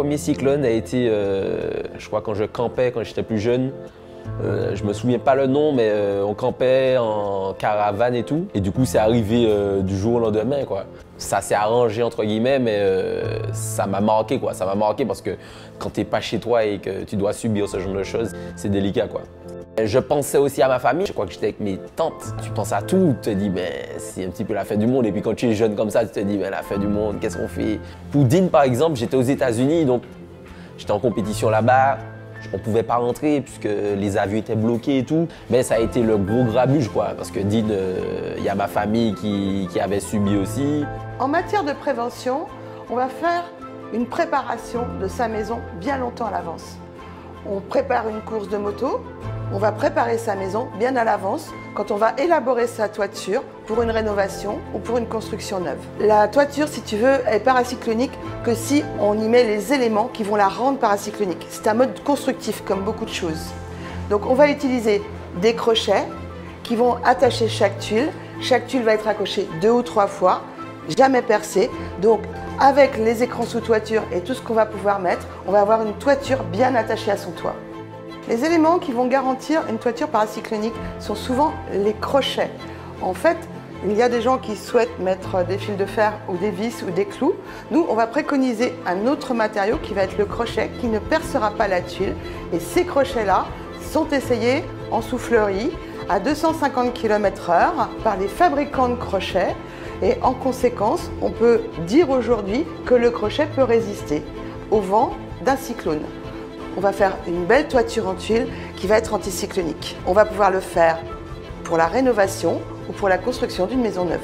premier cyclone a été, je crois, quand je campais, quand j'étais plus jeune. Je me souviens pas le nom, mais on campait en caravane et tout. Et du coup, c'est arrivé du jour au lendemain, quoi. Ça s'est arrangé, entre guillemets, mais ça m'a marqué, quoi. Ça m'a marqué parce que quand t'es pas chez toi et que tu dois subir ce genre de choses, c'est délicat, quoi. Je pensais aussi à ma famille. Je crois que j'étais avec mes tantes. Tu penses à tout. Tu te dis, c'est un petit peu la fin du monde. Et puis quand tu es jeune comme ça, tu te dis, la fin du monde, qu'est-ce qu'on fait? Pour Dean, par exemple, j'étais aux États-Unis, donc j'étais en compétition là-bas. On ne pouvait pas rentrer puisque les avions étaient bloqués et tout. Mais ça a été le gros grabuge, quoi. Parce que Dean, il y a ma famille qui avait subi aussi. En matière de prévention, on va faire une préparation de sa maison bien longtemps à l'avance. On prépare une course de moto, on va préparer sa maison bien à l'avance quand on va élaborer sa toiture pour une rénovation ou pour une construction neuve. La toiture, si tu veux, est paracyclonique que si on y met les éléments qui vont la rendre paracyclonique. C'est un mode constructif comme beaucoup de choses. Donc on va utiliser des crochets qui vont attacher chaque tuile. Chaque tuile va être accrochée 2 ou 3 fois, jamais percée. Donc avec les écrans sous toiture et tout ce qu'on va pouvoir mettre, on va avoir une toiture bien attachée à son toit. Les éléments qui vont garantir une toiture paracyclonique sont souvent les crochets. En fait, il y a des gens qui souhaitent mettre des fils de fer ou des vis ou des clous. Nous, on va préconiser un autre matériau qui va être le crochet qui ne percera pas la tuile. Et ces crochets-là sont essayés en soufflerie à 250 km/h par les fabricants de crochets. Et en conséquence, on peut dire aujourd'hui que le crochet peut résister au vent d'un cyclone. On va faire une belle toiture en tuile qui va être anticyclonique. On va pouvoir le faire pour la rénovation ou pour la construction d'une maison neuve.